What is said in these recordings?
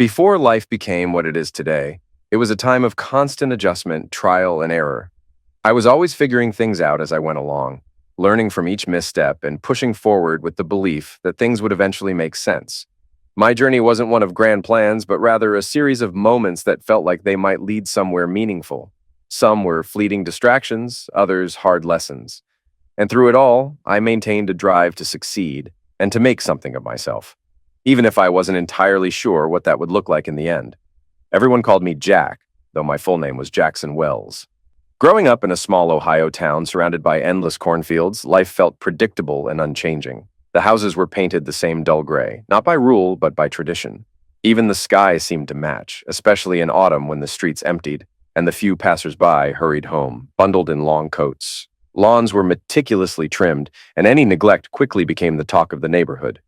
Before life became what it is today, it was a time of constant adjustment, trial, and error. I was always figuring things out as I went along, learning from each misstep and pushing forward with the belief that things would eventually make sense. My journey wasn't one of grand plans, but rather a series of moments that felt like they might lead somewhere meaningful. Some were fleeting distractions, others hard lessons. And through it all, I maintained a drive to succeed and to make something of myself, even if I wasn't entirely sure what that would look like in the end. Everyone called me Jack, though my full name was Jackson Wells. Growing up in a small Ohio town surrounded by endless cornfields, life felt predictable and unchanging. The houses were painted the same dull gray, not by rule, but by tradition. Even the sky seemed to match, especially in autumn when the streets emptied and the few passers-by hurried home, bundled in long coats. Lawns were meticulously trimmed, and any neglect quickly became the talk of the neighborhood.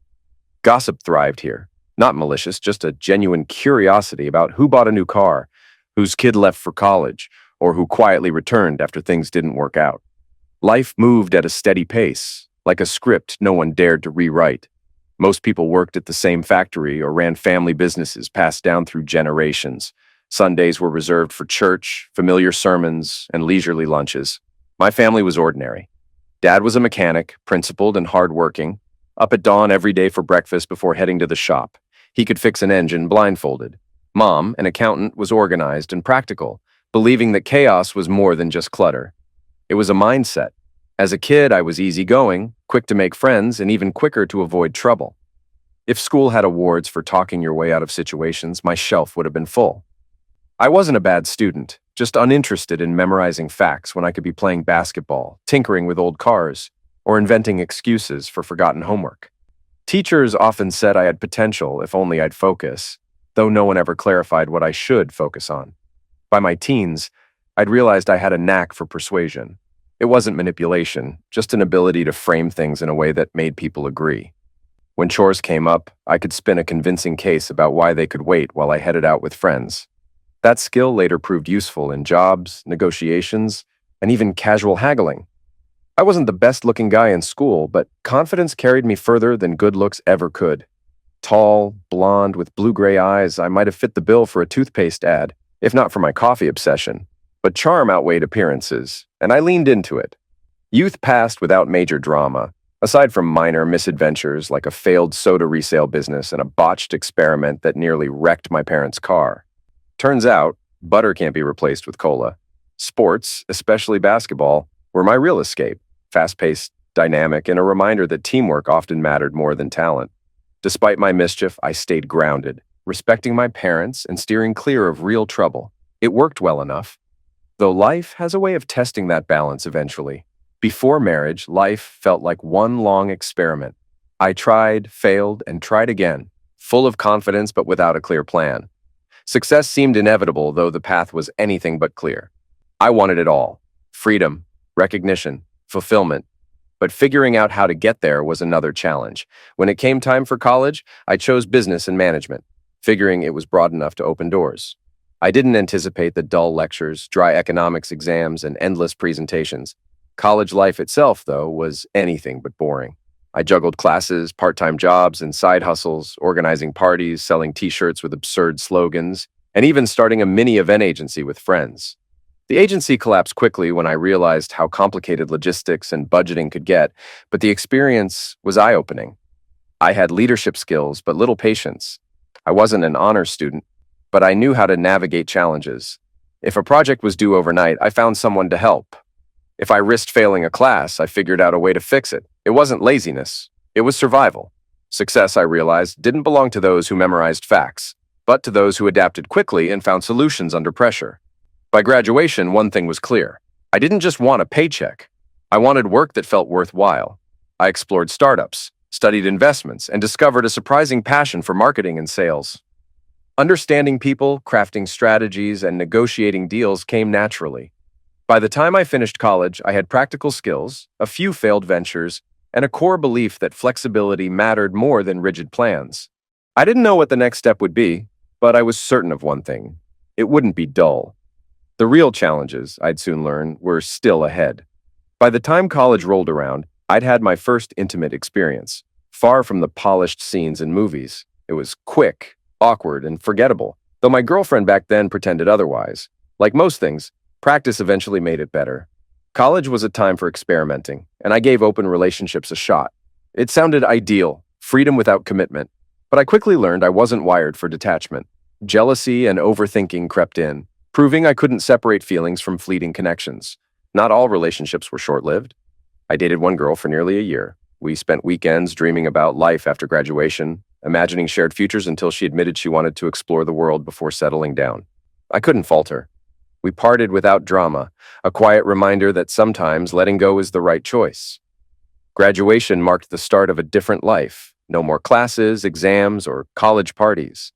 Gossip thrived here. Not malicious, just a genuine curiosity about who bought a new car, whose kid left for college, or who quietly returned after things didn't work out. Life moved at a steady pace, like a script no one dared to rewrite. Most people worked at the same factory or ran family businesses passed down through generations. Sundays were reserved for church, familiar sermons, and leisurely lunches. My family was ordinary. Dad was a mechanic, principled and hardworking, up at dawn every day for breakfast before heading to the shop. He could fix an engine blindfolded. Mom, an accountant, was organized and practical, believing that chaos was more than just clutter. It was a mindset. As a kid, I was easygoing, quick to make friends, and even quicker to avoid trouble. If school had awards for talking your way out of situations, my shelf would have been full. I wasn't a bad student, just uninterested in memorizing facts when I could be playing basketball, tinkering with old cars, or inventing excuses for forgotten homework. Teachers often said I had potential if only I'd focus, though no one ever clarified what I should focus on. By my teens, I'd realized I had a knack for persuasion. It wasn't manipulation, just an ability to frame things in a way that made people agree. When chores came up, I could spin a convincing case about why they could wait while I headed out with friends. That skill later proved useful in jobs, negotiations, and even casual haggling. I wasn't the best-looking guy in school, but confidence carried me further than good looks ever could. Tall, blonde, with blue-gray eyes, I might have fit the bill for a toothpaste ad, if not for my coffee obsession. But charm outweighed appearances, and I leaned into it. Youth passed without major drama, aside from minor misadventures like a failed soda resale business and a botched experiment that nearly wrecked my parents' car. Turns out, butter can't be replaced with cola. Sports, especially basketball, were my real escape, fast-paced, dynamic, and a reminder that teamwork often mattered more than talent. Despite my mischief, I stayed grounded, respecting my parents and steering clear of real trouble. It worked well enough. Though life has a way of testing that balance eventually. Before marriage, life felt like one long experiment. I tried, failed, and tried again, full of confidence but without a clear plan. Success seemed inevitable, though the path was anything but clear. I wanted it all: freedom, recognition, fulfillment. But figuring out how to get there was another challenge. When it came time for college, I chose business and management, figuring it was broad enough to open doors. I didn't anticipate the dull lectures, dry economics exams, and endless presentations. College life itself, though, was anything but boring. I juggled classes, part-time jobs, and side hustles, organizing parties, selling t-shirts with absurd slogans, and even starting a mini event agency with friends. The agency collapsed quickly when I realized how complicated logistics and budgeting could get, but the experience was eye-opening. I had leadership skills, but little patience. I wasn't an honors student, but I knew how to navigate challenges. If a project was due overnight, I found someone to help. If I risked failing a class, I figured out a way to fix it. It wasn't laziness. It was survival. Success, I realized, didn't belong to those who memorized facts, but to those who adapted quickly and found solutions under pressure. By graduation, one thing was clear. I didn't just want a paycheck. I wanted work that felt worthwhile. I explored startups, studied investments, and discovered a surprising passion for marketing and sales. Understanding people, crafting strategies, and negotiating deals came naturally. By the time I finished college, I had practical skills, a few failed ventures, and a core belief that flexibility mattered more than rigid plans. I didn't know what the next step would be, but I was certain of one thing: it wouldn't be dull. The real challenges, I'd soon learn, were still ahead. By the time college rolled around, I'd had my first intimate experience, far from the polished scenes in movies. It was quick, awkward, and forgettable, though my girlfriend back then pretended otherwise. Like most things, practice eventually made it better. College was a time for experimenting, and I gave open relationships a shot. It sounded ideal, freedom without commitment, but I quickly learned I wasn't wired for detachment. Jealousy and overthinking crept in, proving I couldn't separate feelings from fleeting connections. Not all relationships were short-lived. I dated one girl for nearly a year. We spent weekends dreaming about life after graduation, imagining shared futures until she admitted she wanted to explore the world before settling down. I couldn't fault her. We parted without drama, a quiet reminder that sometimes letting go is the right choice. Graduation marked the start of a different life. No more classes, exams, or college parties.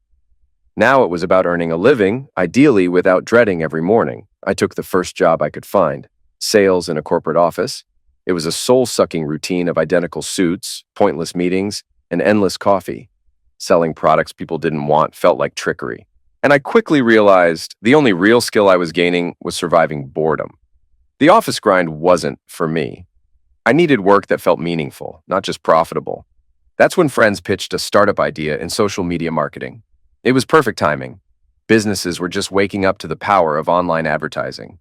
Now it was about earning a living, ideally without dreading every morning. I took the first job I could find, sales in a corporate office. It was a soul-sucking routine of identical suits, pointless meetings, and endless coffee. Selling products people didn't want felt like trickery. And I quickly realized the only real skill I was gaining was surviving boredom. The office grind wasn't for me. I needed work that felt meaningful, not just profitable. That's when friends pitched a startup idea in social media marketing. It was perfect timing. Businesses were just waking up to the power of online advertising.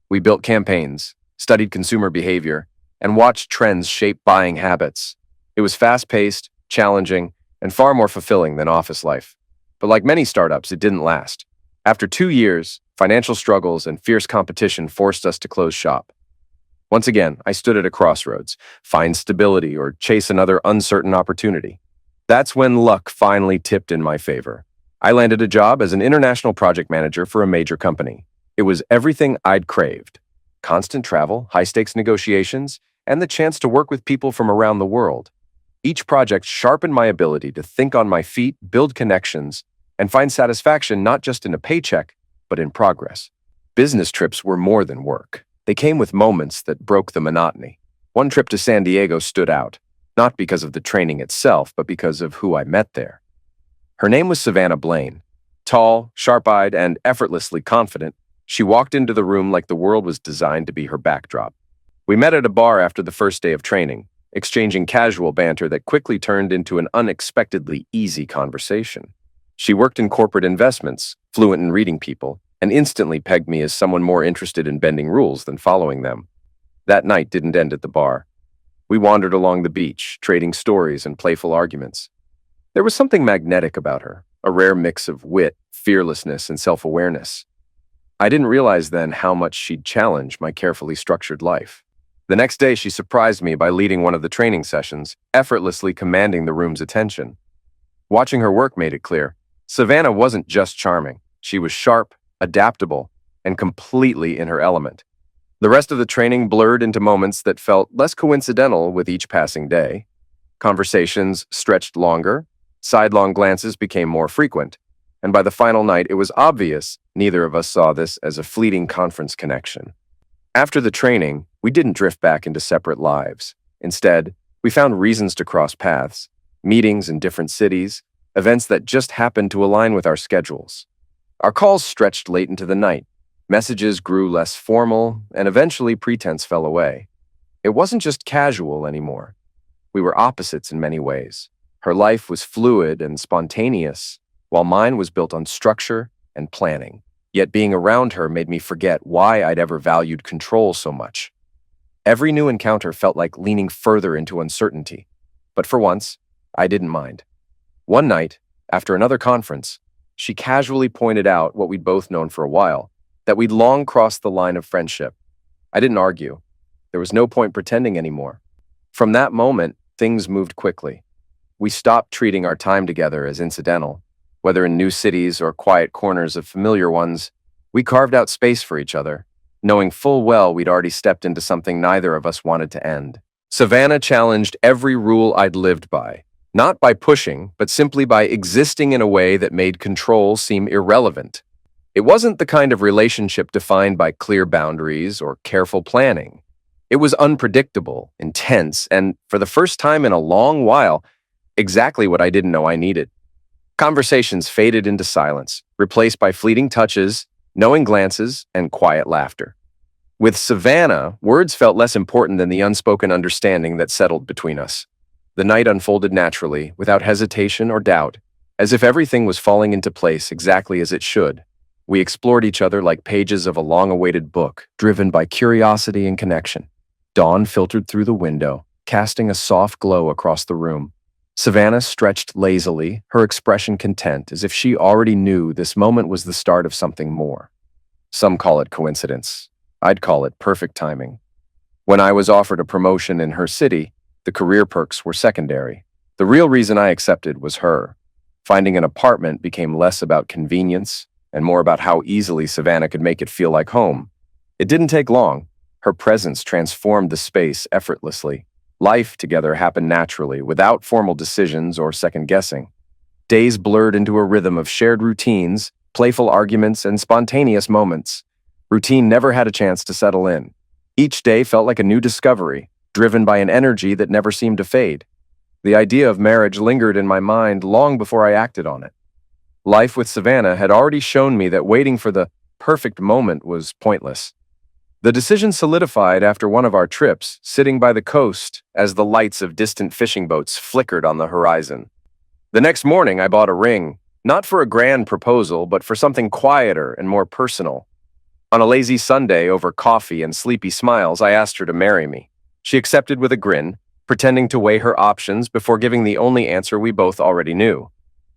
We built campaigns, studied consumer behavior, and watched trends shape buying habits. It was fast-paced, challenging, and far more fulfilling than office life. But like many startups, it didn't last. After 2 years, financial struggles and fierce competition forced us to close shop. Once again, I stood at a crossroads, find stability or chase another uncertain opportunity. That's when luck finally tipped in my favor. I landed a job as an international project manager for a major company. It was everything I'd craved. Constant travel, high-stakes negotiations, and the chance to work with people from around the world. Each project sharpened my ability to think on my feet, build connections, and find satisfaction not just in a paycheck, but in progress. Business trips were more than work. They came with moments that broke the monotony. One trip to San Diego stood out, not because of the training itself, but because of who I met there. Her name was Savannah Blaine. Tall, sharp-eyed, and effortlessly confident, she walked into the room like the world was designed to be her backdrop. We met at a bar after the first day of training, exchanging casual banter that quickly turned into an unexpectedly easy conversation. She worked in corporate investments, fluent in reading people, and instantly pegged me as someone more interested in bending rules than following them. That night didn't end at the bar. We wandered along the beach, trading stories and playful arguments. There was something magnetic about her, a rare mix of wit, fearlessness, and self-awareness. I didn't realize then how much she'd challenge my carefully structured life. The next day, she surprised me by leading one of the training sessions, effortlessly commanding the room's attention. Watching her work made it clear. Savannah wasn't just charming. She was sharp, adaptable, and completely in her element. The rest of the training blurred into moments that felt less coincidental with each passing day. Conversations stretched longer, sidelong glances became more frequent, and by the final night, it was obvious neither of us saw this as a fleeting conference connection. After the training, we didn't drift back into separate lives. Instead, we found reasons to cross paths, meetings in different cities, events that just happened to align with our schedules. Our calls stretched late into the night. Messages grew less formal, and eventually pretense fell away. It wasn't just casual anymore. We were opposites in many ways. Her life was fluid and spontaneous, while mine was built on structure and planning. Yet being around her made me forget why I'd ever valued control so much. Every new encounter felt like leaning further into uncertainty. But for once, I didn't mind. One night, after another conference, she casually pointed out what we'd both known for a while, that we'd long crossed the line of friendship. I didn't argue. There was no point pretending anymore. From that moment, things moved quickly. We stopped treating our time together as incidental. Whether in new cities or quiet corners of familiar ones, we carved out space for each other, knowing full well we'd already stepped into something neither of us wanted to end. Savannah challenged every rule I'd lived by, not by pushing, but simply by existing in a way that made control seem irrelevant. It wasn't the kind of relationship defined by clear boundaries or careful planning. It was unpredictable, intense, and for the first time in a long while, exactly what I didn't know I needed. Conversations faded into silence, replaced by fleeting touches, knowing glances, and quiet laughter. With Savannah, words felt less important than the unspoken understanding that settled between us. The night unfolded naturally, without hesitation or doubt, as if everything was falling into place exactly as it should. We explored each other like pages of a long-awaited book, driven by curiosity and connection. Dawn filtered through the window, casting a soft glow across the room. Savannah stretched lazily, her expression content, as if she already knew this moment was the start of something more. Some call it coincidence. I'd call it perfect timing. When I was offered a promotion in her city, the career perks were secondary. The real reason I accepted was her. Finding an apartment became less about convenience and more about how easily Savannah could make it feel like home. It didn't take long. Her presence transformed the space effortlessly. Life together happened naturally, without formal decisions or second-guessing. Days blurred into a rhythm of shared routines, playful arguments, and spontaneous moments. Routine never had a chance to settle in. Each day felt like a new discovery, driven by an energy that never seemed to fade. The idea of marriage lingered in my mind long before I acted on it. Life with Savannah had already shown me that waiting for the perfect moment was pointless. The decision solidified after one of our trips, sitting by the coast as the lights of distant fishing boats flickered on the horizon. The next morning, I bought a ring, not for a grand proposal, but for something quieter and more personal. On a lazy Sunday, over coffee and sleepy smiles, I asked her to marry me. She accepted with a grin, pretending to weigh her options before giving the only answer we both already knew.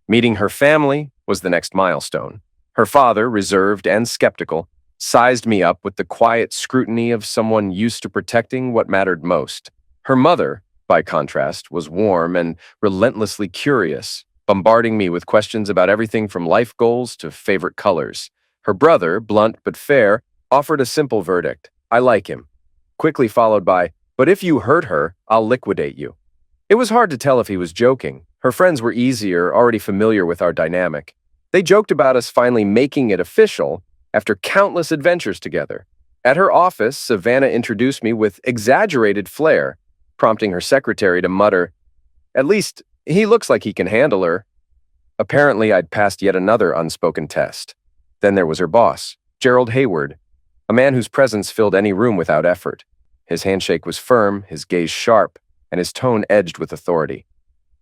Meeting her family was the next milestone. Her father, reserved and skeptical, sized me up with the quiet scrutiny of someone used to protecting what mattered most. Her mother, by contrast, was warm and relentlessly curious, bombarding me with questions about everything from life goals to favorite colors. Her brother, blunt but fair, offered a simple verdict: "I like him," quickly followed by, "But if you hurt her, I'll liquidate you." It was hard to tell if he was joking. Her friends were easier, already familiar with our dynamic. They joked about us finally making it official after countless adventures together. At her office, Savannah introduced me with exaggerated flair, prompting her secretary to mutter, "At least, he looks like he can handle her." Apparently, I'd passed yet another unspoken test. Then there was her boss, Gerald Hayward, a man whose presence filled any room without effort. His handshake was firm, his gaze sharp, and his tone edged with authority.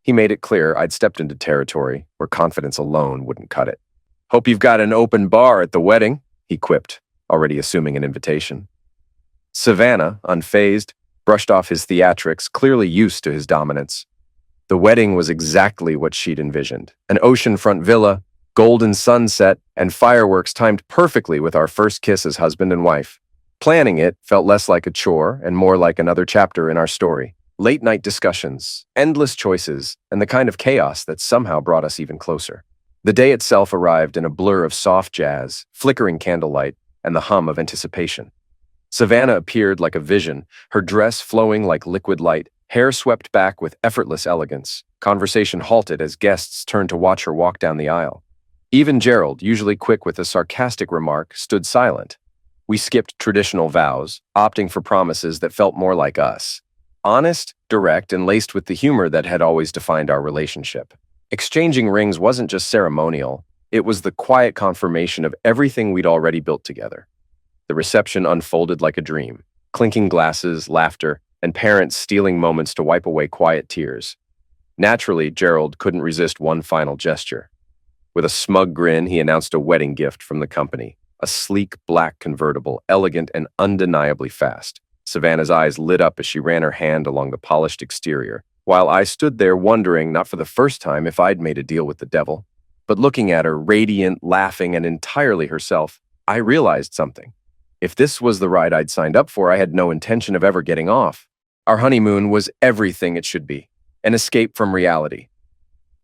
He made it clear I'd stepped into territory where confidence alone wouldn't cut it. "Hope you've got an open bar at the wedding," he quipped, already assuming an invitation. Savannah, unfazed, brushed off his theatrics, clearly used to his dominance. The wedding was exactly what she'd envisioned: an oceanfront villa, golden sunset, and fireworks timed perfectly with our first kiss as husband and wife. Planning it felt less like a chore and more like another chapter in our story. Late-night discussions, endless choices, and the kind of chaos that somehow brought us even closer. The day itself arrived in a blur of soft jazz, flickering candlelight, and the hum of anticipation. Savannah appeared like a vision, her dress flowing like liquid light, hair swept back with effortless elegance. Conversation halted as guests turned to watch her walk down the aisle. Even Gerald, usually quick with a sarcastic remark, stood silent. We skipped traditional vows, opting for promises that felt more like us. Honest, direct, and laced with the humor that had always defined our relationship. Exchanging rings wasn't just ceremonial, it was the quiet confirmation of everything we'd already built together. The reception unfolded like a dream: clinking glasses, laughter, and parents stealing moments to wipe away quiet tears. Naturally, Gerald couldn't resist one final gesture. With a smug grin, he announced a wedding gift from the company: a sleek black convertible, elegant and undeniably fast. Savannah's eyes lit up as she ran her hand along the polished exterior, while I stood there wondering, not for the first time, if I'd made a deal with the devil. But looking at her, radiant, laughing, and entirely herself, I realized something. If this was the ride I'd signed up for, I had no intention of ever getting off. Our honeymoon was everything it should be, an escape from reality.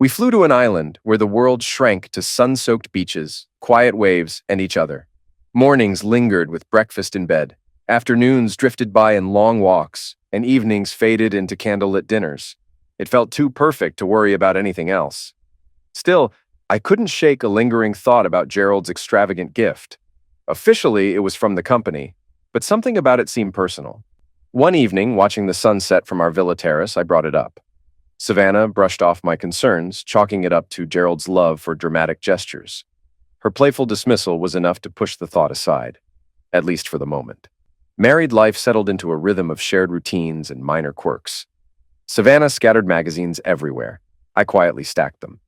We flew to an island where the world shrank to sun-soaked beaches, quiet waves, and each other. Mornings lingered with breakfast in bed. Afternoons drifted by in long walks, and evenings faded into candlelit dinners. It felt too perfect to worry about anything else. Still, I couldn't shake a lingering thought about Gerald's extravagant gift. Officially, it was from the company, but something about it seemed personal. One evening, watching the sunset from our villa terrace, I brought it up. Savannah brushed off my concerns, chalking it up to Gerald's love for dramatic gestures. Her playful dismissal was enough to push the thought aside, at least for the moment. Married life settled into a rhythm of shared routines and minor quirks. Savannah scattered magazines everywhere. I quietly stacked them.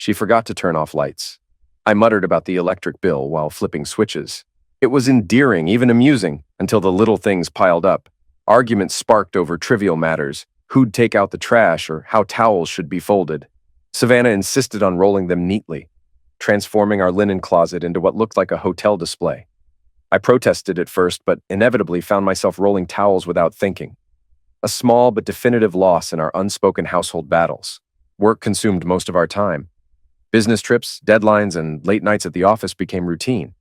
She forgot to turn off lights. I muttered about the electric bill while flipping switches. It was endearing, even amusing, until the little things piled up. Arguments sparked over trivial matters, who'd take out the trash or how towels should be folded. Savannah insisted on rolling them neatly, transforming our linen closet into what looked like a hotel display. I protested at first, but inevitably found myself rolling towels without thinking. A small but definitive loss in our unspoken household battles. Work consumed most of our time. Business trips, deadlines, and late nights at the office became routine.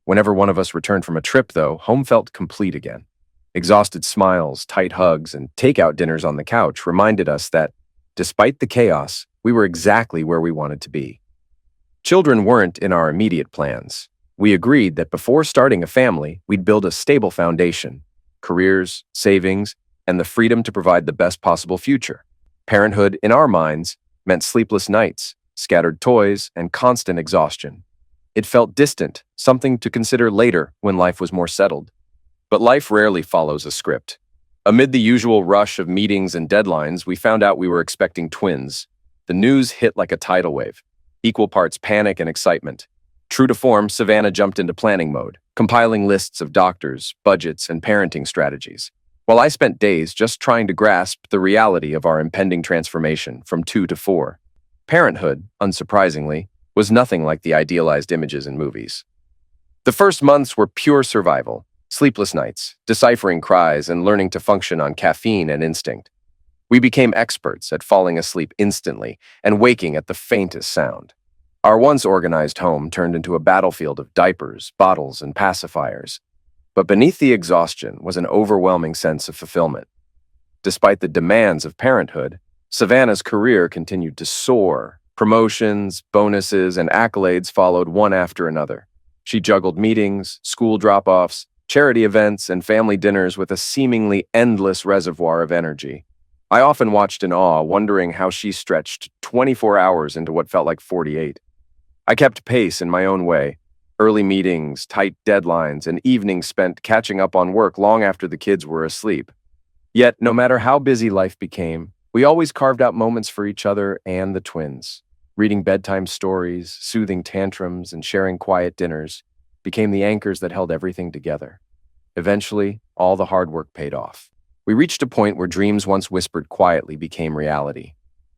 Whenever one of us returned from a trip, though, home felt complete again. Exhausted smiles, tight hugs, and takeout dinners on the couch reminded us that, despite the chaos, we were exactly where we wanted to be. Children weren't in our immediate plans. We agreed that before starting a family, we'd build a stable foundation, careers, savings, and the freedom to provide the best possible future. Parenthood, in our minds, meant sleepless nights, scattered toys, and constant exhaustion. It felt distant, something to consider later when life was more settled. But life rarely follows a script. Amid the usual rush of meetings and deadlines, we found out we were expecting twins. The news hit like a tidal wave, equal parts panic and excitement. True to form, Savannah jumped into planning mode, compiling lists of doctors, budgets, and parenting strategies, while I spent days just trying to grasp the reality of our impending transformation from 2 to 4. Parenthood, unsurprisingly, was nothing like the idealized images in movies. The first months were pure survival, sleepless nights, deciphering cries, and learning to function on caffeine and instinct. We became experts at falling asleep instantly and waking at the faintest sound. Our once organized home turned into a battlefield of diapers, bottles, and pacifiers. But beneath the exhaustion was an overwhelming sense of fulfillment. Despite the demands of parenthood, Savannah's career continued to soar. Promotions, bonuses, and accolades followed one after another. She juggled meetings, school drop-offs, charity events, and family dinners with a seemingly endless reservoir of energy. I often watched in awe, wondering how she stretched 24 hours into what felt like 48. I kept pace in my own way. Early meetings, tight deadlines, and evenings spent catching up on work long after the kids were asleep. Yet, no matter how busy life became, we always carved out moments for each other and the twins. Reading bedtime stories, soothing tantrums, and sharing quiet dinners became the anchors that held everything together. Eventually, all the hard work paid off. We reached a point where dreams once whispered quietly became reality.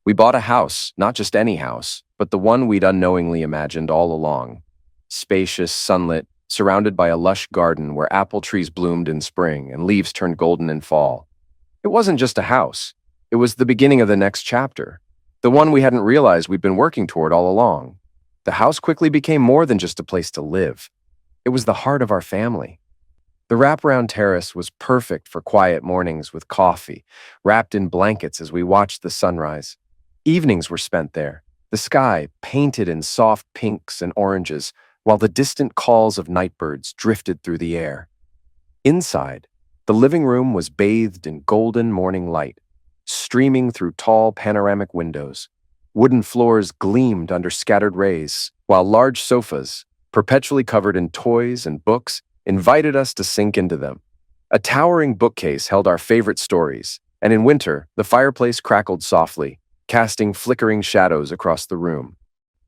We bought a house, not just any house, but the one we'd unknowingly imagined all along. Spacious, sunlit, surrounded by a lush garden where apple trees bloomed in spring and leaves turned golden in fall. It wasn't just a house. It was the beginning of the next chapter, the one we hadn't realized we'd been working toward all along. The house quickly became more than just a place to live. It was the heart of our family. The wraparound terrace was perfect for quiet mornings with coffee, wrapped in blankets as we watched the sunrise. Evenings were spent there, the sky painted in soft pinks and oranges, while the distant calls of nightbirds drifted through the air. Inside, the living room was bathed in golden morning light, streaming through tall panoramic windows. Wooden floors gleamed under scattered rays, while large sofas, perpetually covered in toys and books, invited us to sink into them. A towering bookcase held our favorite stories, and in winter, the fireplace crackled softly, casting flickering shadows across the room.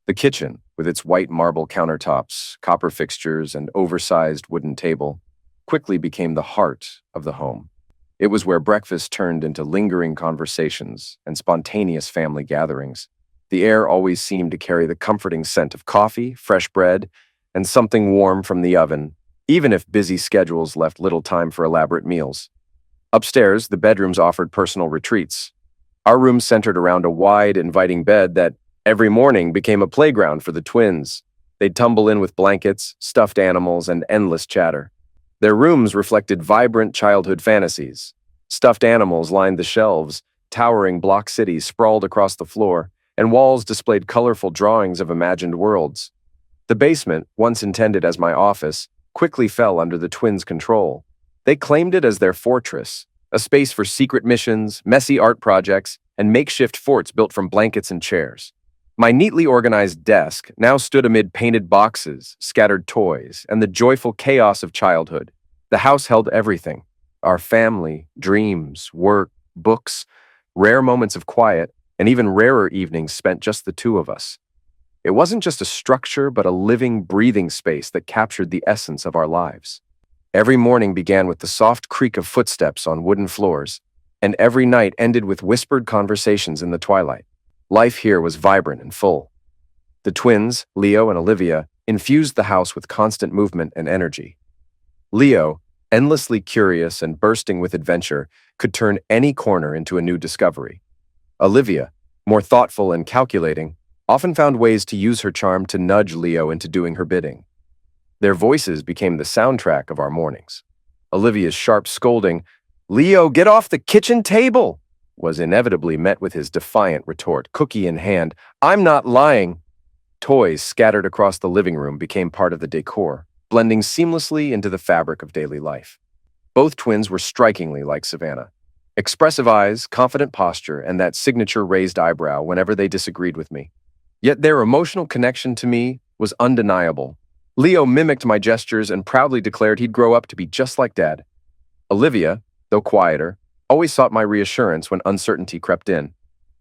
The kitchen, with its white marble countertops, copper fixtures, and oversized wooden table, quickly became the heart of the home. It was where breakfast turned into lingering conversations and spontaneous family gatherings. The air always seemed to carry the comforting scent of coffee, fresh bread, and something warm from the oven, even if busy schedules left little time for elaborate meals. Upstairs, the bedrooms offered personal retreats. Our room centered around a wide, inviting bed that, every morning, became a playground for the twins. They'd tumble in with blankets, stuffed animals, and endless chatter. Their rooms reflected vibrant childhood fantasies. Stuffed animals lined the shelves, towering block cities sprawled across the floor, and walls displayed colorful drawings of imagined worlds. The basement, once intended as my office, quickly fell under the twins' control. They claimed it as their fortress, a space for secret missions, messy art projects, and makeshift forts built from blankets and chairs. My neatly organized desk now stood amid painted boxes, scattered toys, and the joyful chaos of childhood. The house held everything: our family, dreams, work, books, rare moments of quiet, and even rarer evenings spent just the two of us. It wasn't just a structure, but a living, breathing space that captured the essence of our lives. Every morning began with the soft creak of footsteps on wooden floors, and every night ended with whispered conversations in the twilight. Life here was vibrant and full. The twins, Leo and Olivia, infused the house with constant movement and energy. Leo, endlessly curious and bursting with adventure, could turn any corner into a new discovery. Olivia, more thoughtful and calculating, often found ways to use her charm to nudge Leo into doing her bidding. Their voices became the soundtrack of our mornings. Olivia's sharp scolding, "Leo, get off the kitchen table!" was inevitably met with his defiant retort, cookie in hand, "I'm not lying." Toys scattered across the living room became part of the decor, blending seamlessly into the fabric of daily life. Both twins were strikingly like Savannah. Expressive eyes, confident posture, and that signature raised eyebrow whenever they disagreed with me. Yet their emotional connection to me was undeniable. Leo mimicked my gestures and proudly declared he'd grow up to be just like Dad. Olivia, though quieter, always sought my reassurance when uncertainty crept in.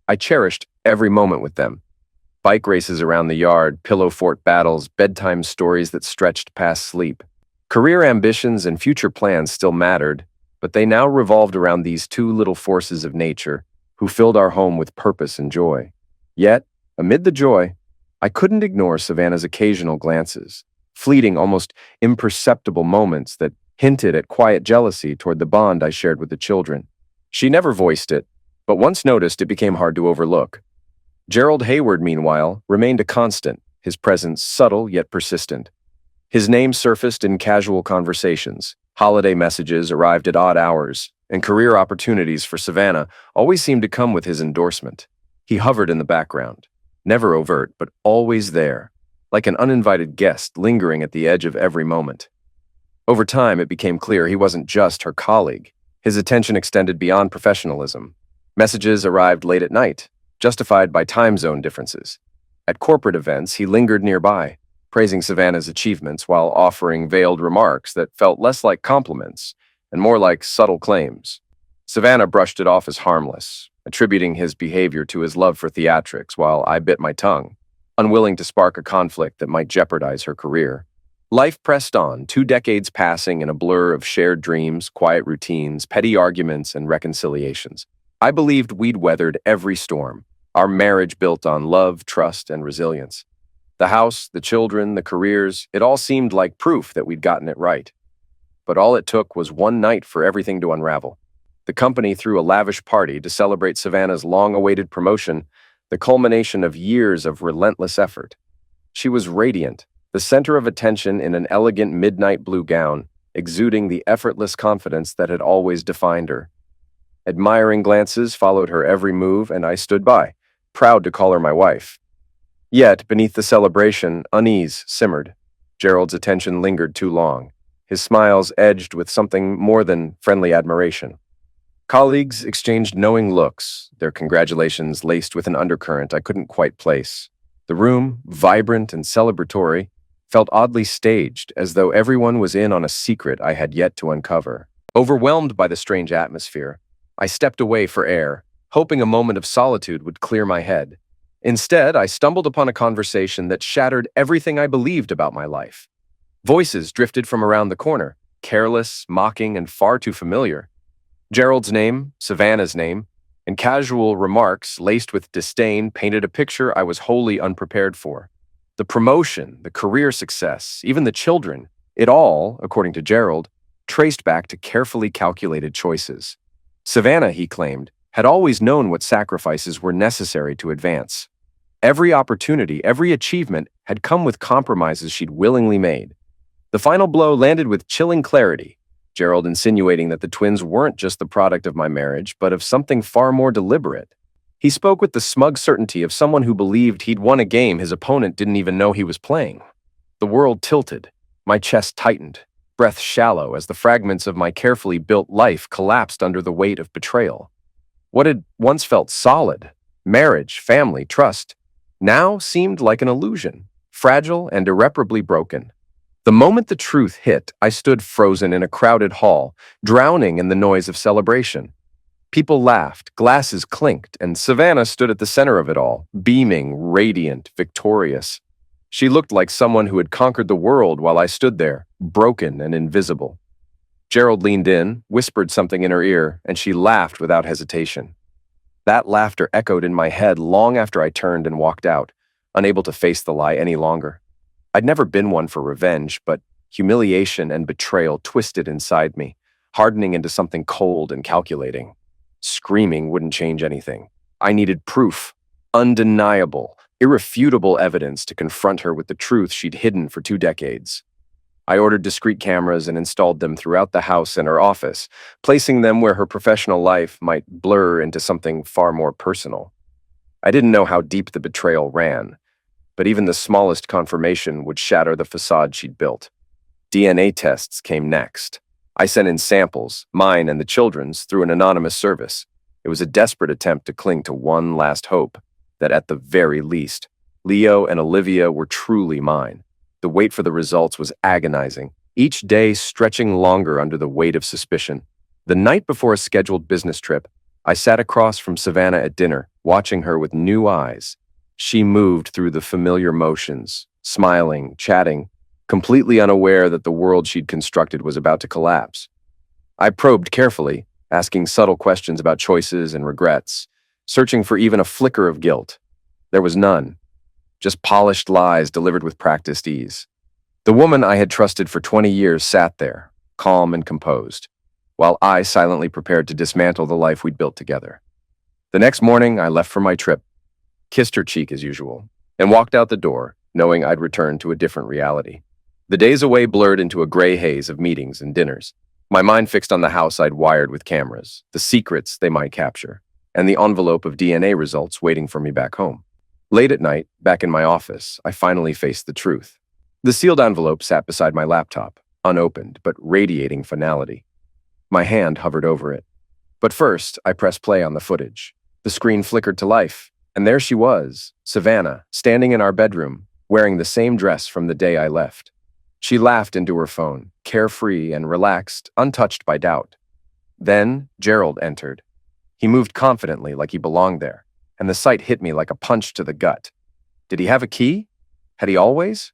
I cherished every moment with them. Bike races around the yard, pillow fort battles, bedtime stories that stretched past sleep. Career ambitions and future plans still mattered, but they now revolved around these two little forces of nature who filled our home with purpose and joy. Yet, amid the joy, I couldn't ignore Savannah's occasional glances, fleeting, almost imperceptible moments that hinted at quiet jealousy toward the bond I shared with the children. She never voiced it, but once noticed, it became hard to overlook. Gerald Hayward, meanwhile, remained a constant, his presence subtle yet persistent. His name surfaced in casual conversations, holiday messages arrived at odd hours, and career opportunities for Savannah always seemed to come with his endorsement. He hovered in the background, never overt, but always there, like an uninvited guest lingering at the edge of every moment. Over time, it became clear he wasn't just her colleague. His attention extended beyond professionalism. Messages arrived late at night, justified by time zone differences. At corporate events, he lingered nearby, praising Savannah's achievements while offering veiled remarks that felt less like compliments and more like subtle claims. Savannah brushed it off as harmless, attributing his behavior to his love for theatrics while I bit my tongue, unwilling to spark a conflict that might jeopardize her career. Life pressed on, 2 decades passing in a blur of shared dreams, quiet routines, petty arguments, and reconciliations. I believed we'd weathered every storm, our marriage built on love, trust, and resilience. The house, the children, the careers, it all seemed like proof that we'd gotten it right. But all it took was one night for everything to unravel. The company threw a lavish party to celebrate Savannah's long-awaited promotion, the culmination of years of relentless effort. She was radiant, the center of attention in an elegant midnight blue gown, exuding the effortless confidence that had always defined her. Admiring glances followed her every move, and I stood by, proud to call her my wife. Yet, beneath the celebration, unease simmered. Gerald's attention lingered too long, his smiles edged with something more than friendly admiration. Colleagues exchanged knowing looks, their congratulations laced with an undercurrent I couldn't quite place. The room, vibrant and celebratory, felt oddly staged, as though everyone was in on a secret I had yet to uncover. Overwhelmed by the strange atmosphere, I stepped away for air, hoping a moment of solitude would clear my head. Instead, I stumbled upon a conversation that shattered everything I believed about my life. Voices drifted from around the corner, careless, mocking, and far too familiar. Gerald's name, Savannah's name, and casual remarks laced with disdain painted a picture I was wholly unprepared for. The promotion, the career success, even the children, it all, according to Gerald, traced back to carefully calculated choices. Savannah, he claimed, had always known what sacrifices were necessary to advance. Every opportunity, every achievement had come with compromises she'd willingly made. The final blow landed with chilling clarity, Gerald insinuating that the twins weren't just the product of my marriage, but of something far more deliberate. He spoke with the smug certainty of someone who believed he'd won a game his opponent didn't even know he was playing. The world tilted, my chest tightened, breath shallow as the fragments of my carefully built life collapsed under the weight of betrayal. What had once felt solid, marriage, family, trust, now seemed like an illusion, fragile and irreparably broken. The moment the truth hit, I stood frozen in a crowded hall, drowning in the noise of celebration. People laughed, glasses clinked, and Savannah stood at the center of it all, beaming, radiant, victorious. She looked like someone who had conquered the world while I stood there, broken and invisible. Gerald leaned in, whispered something in her ear, and she laughed without hesitation. That laughter echoed in my head long after I turned and walked out, unable to face the lie any longer. I'd never been one for revenge, but humiliation and betrayal twisted inside me, hardening into something cold and calculating. Screaming wouldn't change anything. I needed proof, undeniable, irrefutable evidence to confront her with the truth she'd hidden for 2 decades. I ordered discrete cameras and installed them throughout the house and her office, placing them where her professional life might blur into something far more personal. I didn't know how deep the betrayal ran, but even the smallest confirmation would shatter the facade she'd built. DNA tests came next. I sent in samples, mine and the children's, through an anonymous service. It was a desperate attempt to cling to one last hope, that at the very least, Leo and Olivia were truly mine. The wait for the results was agonizing, each day stretching longer under the weight of suspicion. The night before a scheduled business trip, I sat across from Savannah at dinner, watching her with new eyes. She moved through the familiar motions, smiling, chatting, completely unaware that the world she'd constructed was about to collapse. I probed carefully, asking subtle questions about choices and regrets, searching for even a flicker of guilt. There was none. Just polished lies delivered with practiced ease. The woman I had trusted for 20 years sat there, calm and composed, while I silently prepared to dismantle the life we'd built together. The next morning, I left for my trip, kissed her cheek as usual, and walked out the door, knowing I'd return to a different reality. The days away blurred into a gray haze of meetings and dinners, my mind fixed on the house I'd wired with cameras, the secrets they might capture, and the envelope of DNA results waiting for me back home. Late at night, back in my office, I finally faced the truth. The sealed envelope sat beside my laptop, unopened but radiating finality. My hand hovered over it. But first, I pressed play on the footage. The screen flickered to life, and there she was, Savannah, standing in our bedroom, wearing the same dress from the day I left. She laughed into her phone, carefree and relaxed, untouched by doubt. Then Gerald entered. He moved confidently like he belonged there, and the sight hit me like a punch to the gut. Did he have a key? Had he always?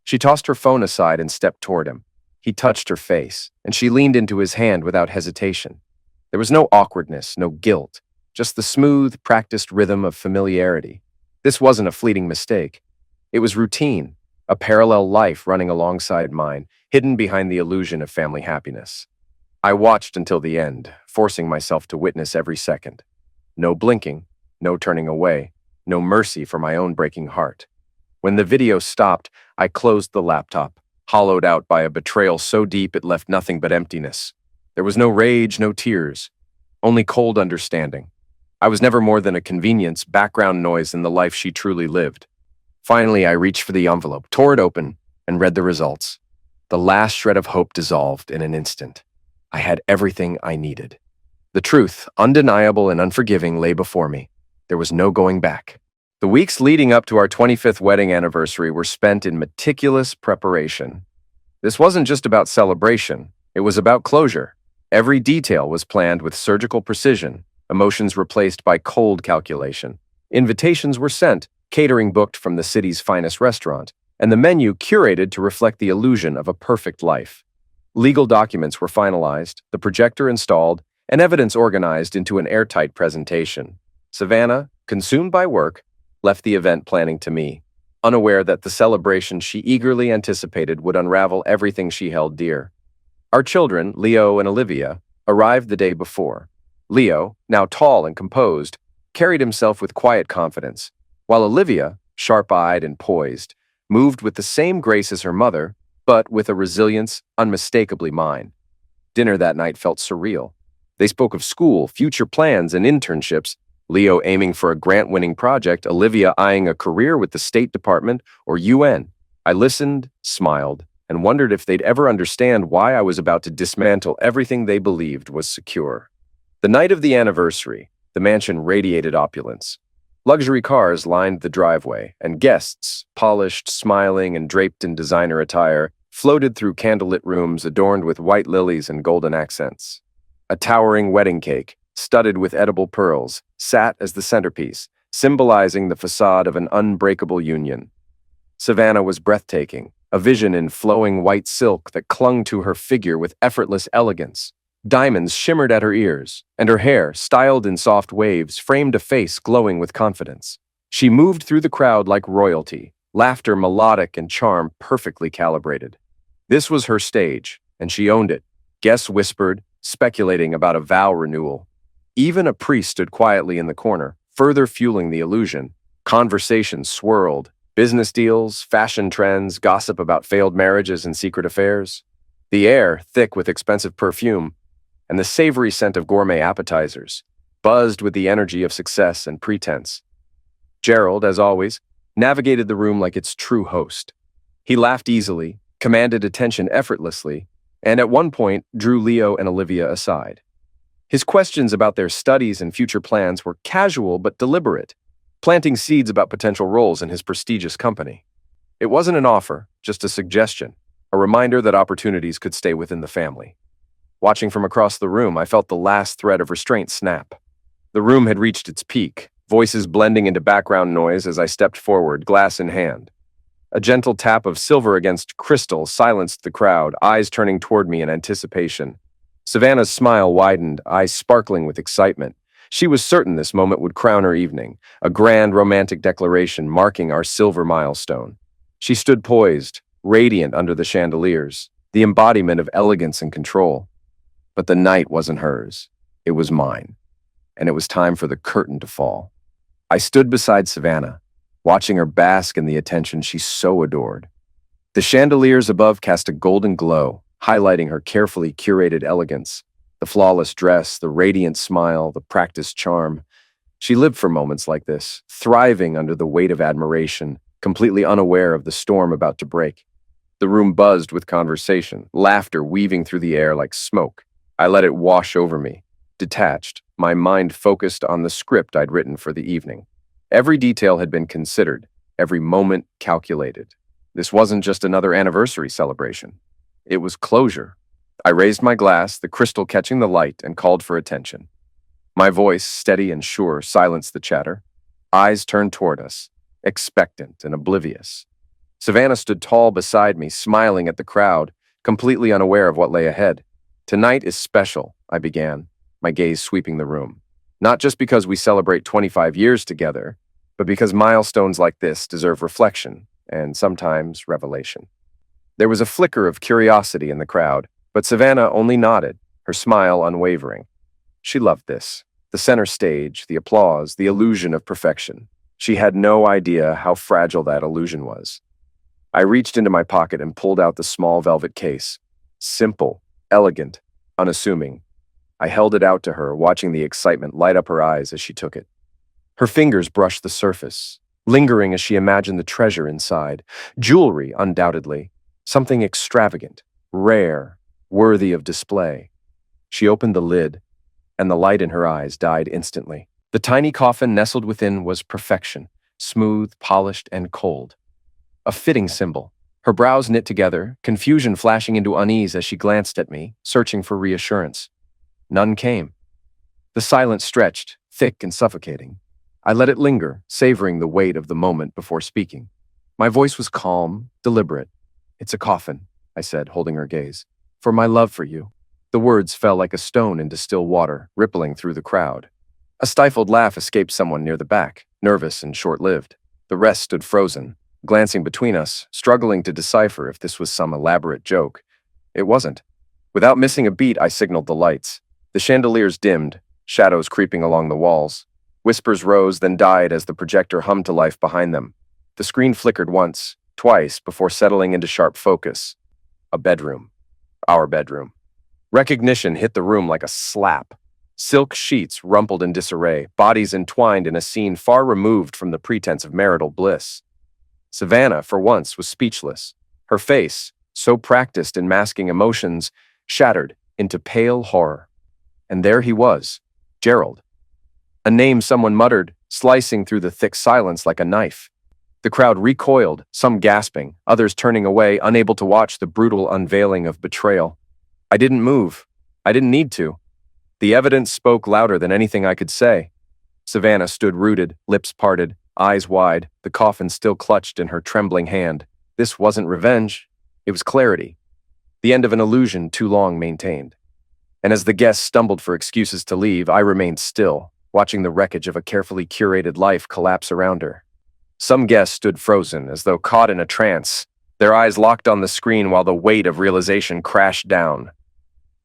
She tossed her phone aside and stepped toward him. He touched her face, and she leaned into his hand without hesitation. There was no awkwardness, no guilt, just the smooth, practiced rhythm of familiarity. This wasn't a fleeting mistake. It was routine, a parallel life running alongside mine, hidden behind the illusion of family happiness. I watched until the end, forcing myself to witness every second. No blinking, no turning away, no mercy for my own breaking heart. When the video stopped, I closed the laptop, hollowed out by a betrayal so deep it left nothing but emptiness. There was no rage, no tears, only cold understanding. I was never more than a convenience, background noise in the life she truly lived. Finally, I reached for the envelope, tore it open, and read the results. The last shred of hope dissolved in an instant. I had everything I needed. The truth, undeniable and unforgiving, lay before me. There was no going back. The weeks leading up to our 25th wedding anniversary were spent in meticulous preparation. This wasn't just about celebration, it was about closure. Every detail was planned with surgical precision, emotions replaced by cold calculation. Invitations were sent, catering booked from the city's finest restaurant, and the menu curated to reflect the illusion of a perfect life. Legal documents were finalized, the projector installed, and evidence organized into an airtight presentation. Savannah, consumed by work, left the event planning to me, unaware that the celebration she eagerly anticipated would unravel everything she held dear. Our children, Leo and Olivia, arrived the day before. Leo, now tall and composed, carried himself with quiet confidence, while Olivia, sharp-eyed and poised, moved with the same grace as her mother, but with a resilience unmistakably mine. Dinner that night felt surreal. They spoke of school, future plans, and internships, Leo aiming for a grant-winning project, Olivia eyeing a career with the State Department or UN. I listened, smiled, and wondered if they'd ever understand why I was about to dismantle everything they believed was secure. The night of the anniversary, the mansion radiated opulence. Luxury cars lined the driveway, and guests, polished, smiling, and draped in designer attire, floated through candlelit rooms adorned with white lilies and golden accents. A towering wedding cake, studded with edible pearls, sat as the centerpiece, symbolizing the facade of an unbreakable union. Savannah was breathtaking, a vision in flowing white silk that clung to her figure with effortless elegance. Diamonds shimmered at her ears, and her hair, styled in soft waves, framed a face glowing with confidence. She moved through the crowd like royalty, laughter melodic and charm perfectly calibrated. This was her stage, and she owned it. Guests whispered, speculating about a vow renewal. Even a priest stood quietly in the corner, further fueling the illusion. Conversations swirled. Business deals, fashion trends, gossip about failed marriages and secret affairs. The air, thick with expensive perfume, and the savory scent of gourmet appetizers, buzzed with the energy of success and pretense. Gerald, as always, navigated the room like its true host. He laughed easily, commanded attention effortlessly, and at one point drew Leo and Olivia aside. His questions about their studies and future plans were casual but deliberate, planting seeds about potential roles in his prestigious company. It wasn't an offer, just a suggestion, a reminder that opportunities could stay within the family. Watching from across the room, I felt the last thread of restraint snap. The room had reached its peak, voices blending into background noise as I stepped forward, glass in hand. A gentle tap of silver against crystal silenced the crowd, eyes turning toward me in anticipation. Savannah's smile widened, eyes sparkling with excitement. She was certain this moment would crown her evening, a grand romantic declaration marking our silver milestone. She stood poised, radiant under the chandeliers, the embodiment of elegance and control. But the night wasn't hers. It was mine. And it was time for the curtain to fall. I stood beside Savannah, watching her bask in the attention she so adored. The chandeliers above cast a golden glow, highlighting her carefully curated elegance, the flawless dress, the radiant smile, the practiced charm. She lived for moments like this, thriving under the weight of admiration, completely unaware of the storm about to break. The room buzzed with conversation, laughter weaving through the air like smoke. I let it wash over me, detached, my mind focused on the script I'd written for the evening. Every detail had been considered, every moment calculated. This wasn't just another anniversary celebration. It was closure. I raised my glass, the crystal catching the light, and called for attention. My voice, steady and sure, silenced the chatter. Eyes turned toward us, expectant and oblivious. Savannah stood tall beside me, smiling at the crowd, completely unaware of what lay ahead. "Tonight is special," I began, my gaze sweeping the room. "Not just because we celebrate 25 years together, but because milestones like this deserve reflection and sometimes revelation." There was a flicker of curiosity in the crowd, but Savannah only nodded, her smile unwavering. She loved this. The center stage, the applause, the illusion of perfection. She had no idea how fragile that illusion was. I reached into my pocket and pulled out the small velvet case. Simple, elegant, unassuming. I held it out to her, watching the excitement light up her eyes as she took it. Her fingers brushed the surface, lingering as she imagined the treasure inside. Jewelry, undoubtedly. Something extravagant, rare, worthy of display. She opened the lid, and the light in her eyes died instantly. The tiny coffin nestled within was perfection, smooth, polished, and cold. A fitting symbol. Her brows knit together, confusion flashing into unease as she glanced at me, searching for reassurance. None came. The silence stretched, thick and suffocating. I let it linger, savoring the weight of the moment before speaking. My voice was calm, deliberate. "It's a coffin," I said, holding her gaze. "For my love for you." The words fell like a stone into still water, rippling through the crowd. A stifled laugh escaped someone near the back, nervous and short-lived. The rest stood frozen, glancing between us, struggling to decipher if this was some elaborate joke. It wasn't. Without missing a beat, I signaled the lights. The chandeliers dimmed, shadows creeping along the walls. Whispers rose, then died as the projector hummed to life behind them. The screen flickered once, twice, before settling into sharp focus. A bedroom. Our bedroom. Recognition hit the room like a slap. Silk sheets rumpled in disarray, bodies entwined in a scene far removed from the pretense of marital bliss. Savannah, for once, was speechless. Her face, so practiced in masking emotions, shattered into pale horror. And there he was, Gerald. A name someone muttered, slicing through the thick silence like a knife. The crowd recoiled, some gasping, others turning away, unable to watch the brutal unveiling of betrayal. I didn't move. I didn't need to. The evidence spoke louder than anything I could say. Savannah stood rooted, lips parted, eyes wide, the coffin still clutched in her trembling hand. This wasn't revenge. It was clarity. The end of an illusion too long maintained. And as the guests stumbled for excuses to leave, I remained still, watching the wreckage of a carefully curated life collapse around her. Some guests stood frozen, as though caught in a trance, their eyes locked on the screen while the weight of realization crashed down.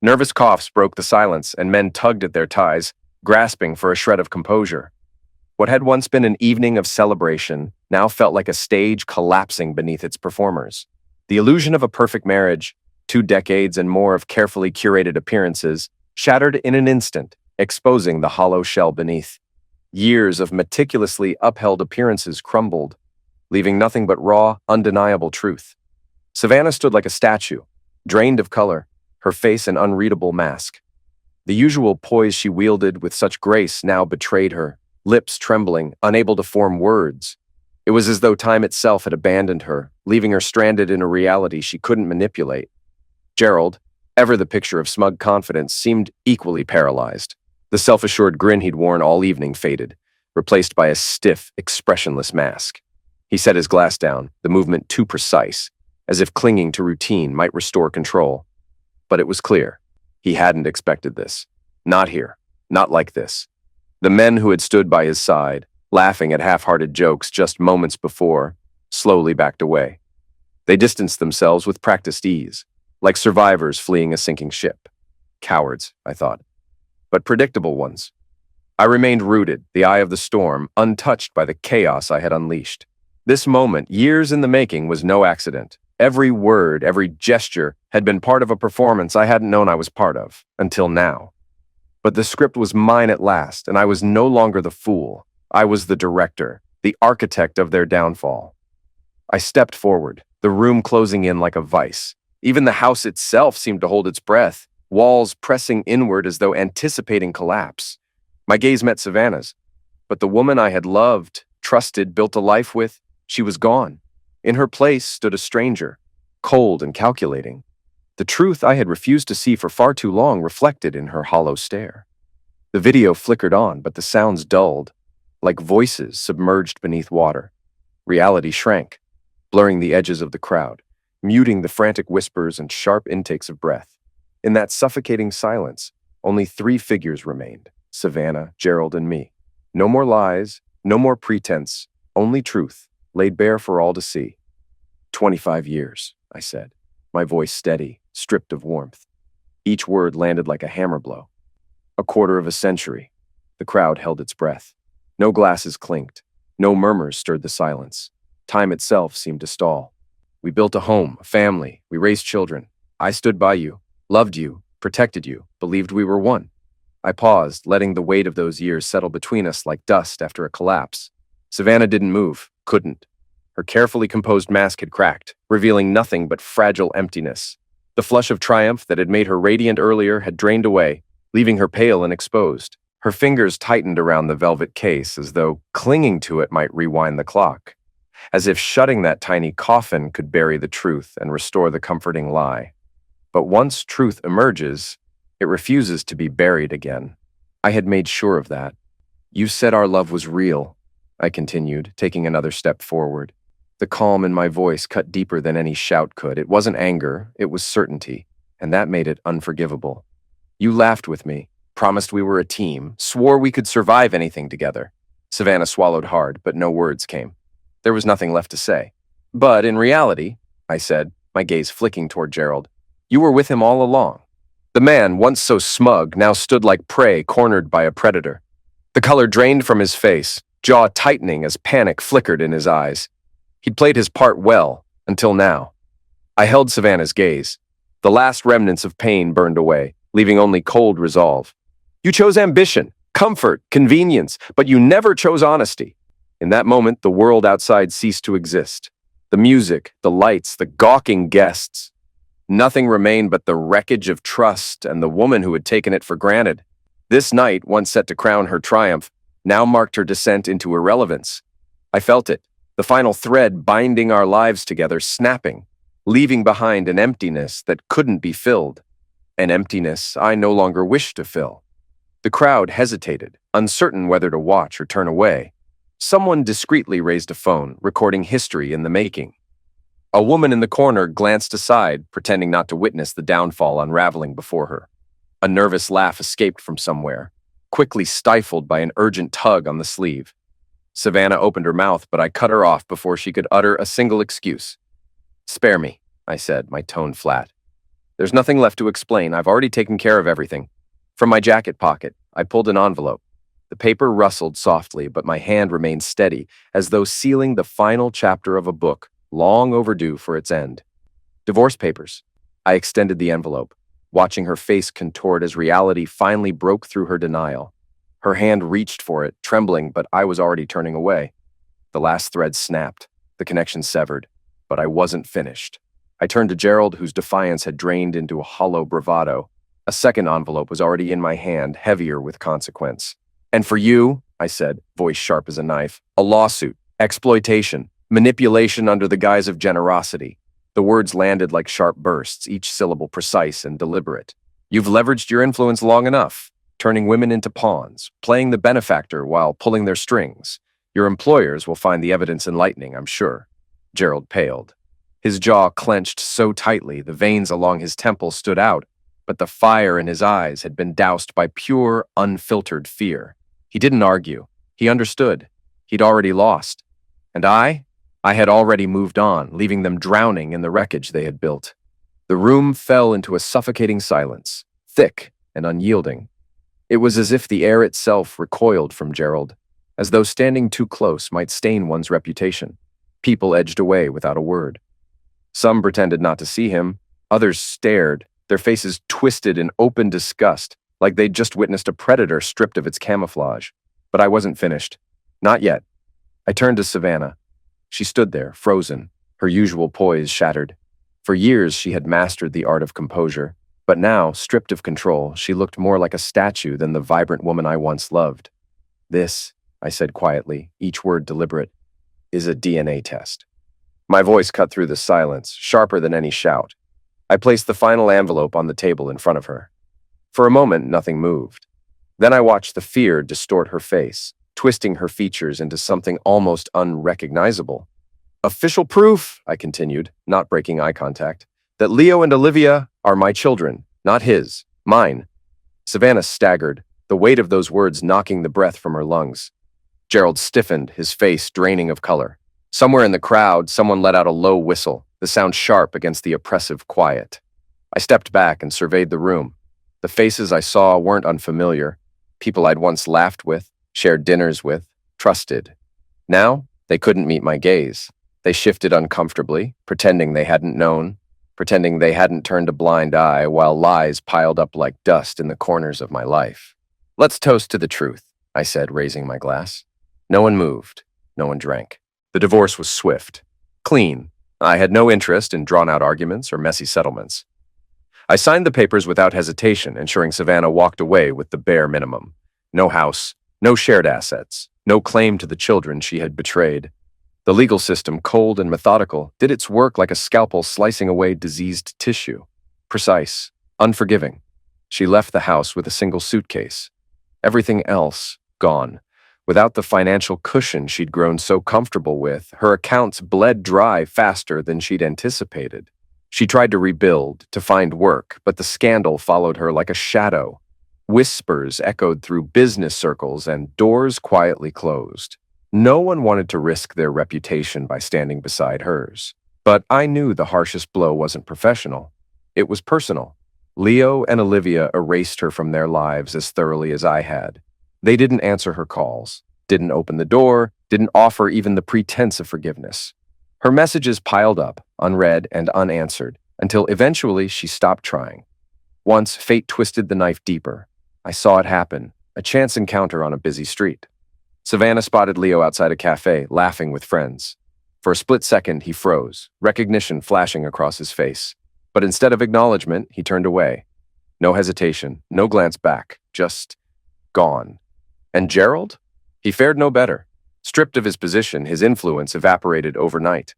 Nervous coughs broke the silence, and men tugged at their ties, grasping for a shred of composure. What had once been an evening of celebration now felt like a stage collapsing beneath its performers. The illusion of a perfect marriage, 2 decades and more of carefully curated appearances, shattered in an instant, exposing the hollow shell beneath. Years of meticulously upheld appearances crumbled, leaving nothing but raw, undeniable truth. Savannah stood like a statue, drained of color, her face an unreadable mask. The usual poise she wielded with such grace now betrayed her, lips trembling, unable to form words. It was as though time itself had abandoned her, leaving her stranded in a reality she couldn't manipulate. Gerald, ever the picture of smug confidence, seemed equally paralyzed. The self-assured grin he'd worn all evening faded, replaced by a stiff, expressionless mask. He set his glass down, the movement too precise, as if clinging to routine might restore control. But it was clear. He hadn't expected this. Not here. Not like this. The men who had stood by his side, laughing at half-hearted jokes just moments before, slowly backed away. They distanced themselves with practiced ease, like survivors fleeing a sinking ship. Cowards, I thought, but predictable ones. I remained rooted, the eye of the storm, untouched by the chaos I had unleashed. This moment, years in the making, was no accident. Every word, every gesture had been part of a performance I hadn't known I was part of, until now. But the script was mine at last, and I was no longer the fool. I was the director, the architect of their downfall. I stepped forward, the room closing in like a vice. Even the house itself seemed to hold its breath, walls pressing inward as though anticipating collapse. My gaze met Savannah's, but the woman I had loved, trusted, built a life with, she was gone. In her place stood a stranger, cold and calculating. The truth I had refused to see for far too long reflected in her hollow stare. The video flickered on, but the sounds dulled, like voices submerged beneath water. Reality shrank, blurring the edges of the crowd, muting the frantic whispers and sharp intakes of breath. In that suffocating silence, only 3 figures remained: Savannah, Gerald, and me. No more lies, no more pretense, only truth, laid bare for all to see. 25 years, I said, my voice steady, stripped of warmth. Each word landed like a hammer blow. A quarter of a century. The crowd held its breath. No glasses clinked. No murmurs stirred the silence. Time itself seemed to stall. We built a home, a family. We raised children. I stood by you, loved you, protected you, believed we were one. I paused, letting the weight of those years settle between us like dust after a collapse. Savannah didn't move, couldn't. Her carefully composed mask had cracked, revealing nothing but fragile emptiness. The flush of triumph that had made her radiant earlier had drained away, leaving her pale and exposed. Her fingers tightened around the velvet case as though clinging to it might rewind the clock, as if shutting that tiny coffin could bury the truth and restore the comforting lie. But once truth emerges, it refuses to be buried again. I had made sure of that. You said our love was real, I continued, taking another step forward. The calm in my voice cut deeper than any shout could. It wasn't anger, it was certainty, and that made it unforgivable. You laughed with me, promised we were a team, swore we could survive anything together. Savannah swallowed hard, but no words came. There was nothing left to say. But in reality, I said, my gaze flicking toward Gerald, you were with him all along. The man, once so smug, now stood like prey cornered by a predator. The color drained from his face, jaw tightening as panic flickered in his eyes. He'd played his part well, until now. I held Savannah's gaze. The last remnants of pain burned away, leaving only cold resolve. You chose ambition, comfort, convenience, but you never chose honesty. In that moment, the world outside ceased to exist. The music, the lights, the gawking guests. Nothing remained but the wreckage of trust and the woman who had taken it for granted. This night, once set to crown her triumph, now marked her descent into irrelevance. I felt it, the final thread binding our lives together snapping, leaving behind an emptiness that couldn't be filled. An emptiness I no longer wished to fill. The crowd hesitated, uncertain whether to watch or turn away. Someone discreetly raised a phone, recording history in the making. A woman in the corner glanced aside, pretending not to witness the downfall unraveling before her. A nervous laugh escaped from somewhere, quickly stifled by an urgent tug on the sleeve. Savannah opened her mouth, but I cut her off before she could utter a single excuse. "Spare me," I said, my tone flat. "There's nothing left to explain. I've already taken care of everything." From my jacket pocket, I pulled an envelope. The paper rustled softly, but my hand remained steady, as though sealing the final chapter of a book, long overdue for its end. Divorce papers. I extended the envelope, watching her face contort as reality finally broke through her denial. Her hand reached for it, trembling, but I was already turning away. The last thread snapped, the connection severed, but I wasn't finished. I turned to Gerald, whose defiance had drained into a hollow bravado. A second envelope was already in my hand, heavier with consequence. "And for you," I said, voice sharp as a knife, "a lawsuit, exploitation, manipulation under the guise of generosity." The words landed like sharp bursts, each syllable precise and deliberate. "You've leveraged your influence long enough, turning women into pawns, playing the benefactor while pulling their strings. Your employers will find the evidence enlightening, I'm sure." Gerald paled. His jaw clenched so tightly the veins along his temple stood out, but the fire in his eyes had been doused by pure, unfiltered fear. He didn't argue. He understood. He'd already lost. And I had already moved on, leaving them drowning in the wreckage they had built. The room fell into a suffocating silence, thick and unyielding. It was as if the air itself recoiled from Gerald, as though standing too close might stain one's reputation. People edged away without a word. Some pretended not to see him. Others stared, their faces twisted in open disgust, like they'd just witnessed a predator stripped of its camouflage. But I wasn't finished. Not yet. I turned to Savannah. She stood there, frozen, her usual poise shattered. For years she had mastered the art of composure, but now, stripped of control, she looked more like a statue than the vibrant woman I once loved. "This," I said quietly, each word deliberate, "is a DNA test." My voice cut through the silence, sharper than any shout. I placed the final envelope on the table in front of her. For a moment, nothing moved. Then I watched the fear distort her face, twisting her features into something almost unrecognizable. "Official proof," I continued, not breaking eye contact, "that Leo and Olivia are my children, not his, mine." Savannah staggered, the weight of those words knocking the breath from her lungs. Gerald stiffened, his face draining of color. Somewhere in the crowd, someone let out a low whistle, the sound sharp against the oppressive quiet. I stepped back and surveyed the room. The faces I saw weren't unfamiliar. People I'd once laughed with, shared dinners with, trusted. Now, they couldn't meet my gaze. They shifted uncomfortably, pretending they hadn't known, pretending they hadn't turned a blind eye while lies piled up like dust in the corners of my life. "Let's toast to the truth," I said, raising my glass. No one moved. No one drank. The divorce was swift, clean. I had no interest in drawn-out arguments or messy settlements. I signed the papers without hesitation, ensuring Savannah walked away with the bare minimum. No house, no shared assets, no claim to the children she had betrayed. The legal system, cold and methodical, did its work like a scalpel slicing away diseased tissue. Precise, unforgiving. She left the house with a single suitcase. Everything else, gone. Without the financial cushion she'd grown so comfortable with, her accounts bled dry faster than she'd anticipated. She tried to rebuild, to find work, but the scandal followed her like a shadow. Whispers echoed through business circles and doors quietly closed. No one wanted to risk their reputation by standing beside hers. But I knew the harshest blow wasn't professional. It was personal. Leo and Olivia erased her from their lives as thoroughly as I had. They didn't answer her calls, didn't open the door, didn't offer even the pretense of forgiveness. Her messages piled up, unread and unanswered, until eventually she stopped trying. Once, fate twisted the knife deeper. I saw it happen, a chance encounter on a busy street. Savannah spotted Leo outside a cafe, laughing with friends. For a split second, he froze, recognition flashing across his face. But instead of acknowledgement, he turned away. No hesitation, no glance back, just gone. And Gerald? He fared no better. Stripped of his position, his influence evaporated overnight.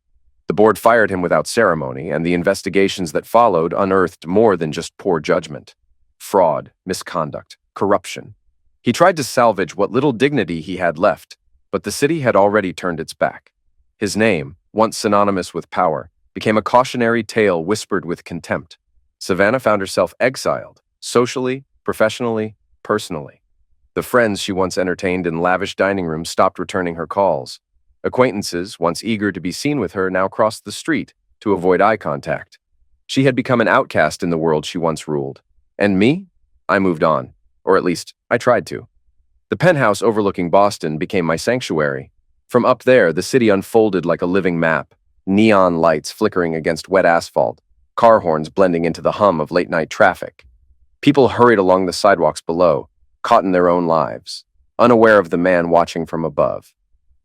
The board fired him without ceremony, and the investigations that followed unearthed more than just poor judgment. Fraud, misconduct, corruption. He tried to salvage what little dignity he had left, but the city had already turned its back. His name, once synonymous with power, became a cautionary tale whispered with contempt. Savannah found herself exiled, socially, professionally, personally. The friends she once entertained in lavish dining rooms stopped returning her calls. Acquaintances, once eager to be seen with her, now crossed the street to avoid eye contact. She had become an outcast in the world she once ruled. And me? I moved on. Or at least, I tried to. The penthouse overlooking Boston became my sanctuary. From up there, the city unfolded like a living map, neon lights flickering against wet asphalt, car horns blending into the hum of late-night traffic. People hurried along the sidewalks below, caught in their own lives, unaware of the man watching from above.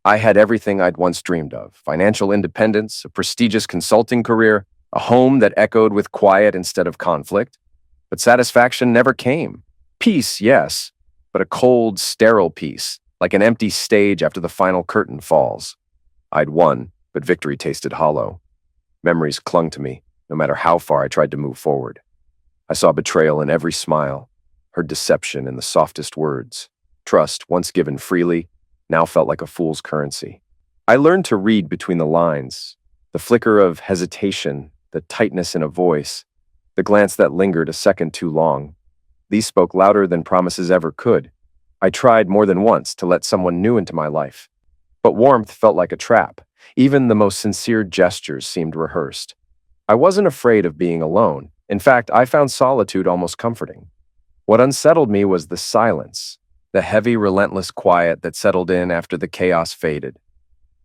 I had everything I'd once dreamed of: financial independence, a prestigious consulting career, a home that echoed with quiet instead of conflict. But satisfaction never came. Peace, yes, but a cold, sterile peace, like an empty stage after the final curtain falls. I'd won, but victory tasted hollow. Memories clung to me, no matter how far I tried to move forward. I saw betrayal in every smile, heard deception in the softest words. Trust, once given freely, now felt like a fool's currency. I learned to read between the lines, the flicker of hesitation, the tightness in a voice, the glance that lingered a second too long. These spoke louder than promises ever could. I tried more than once to let someone new into my life, but warmth felt like a trap. Even the most sincere gestures seemed rehearsed. I wasn't afraid of being alone. In fact, I found solitude almost comforting. What unsettled me was the silence, the heavy, relentless quiet that settled in after the chaos faded.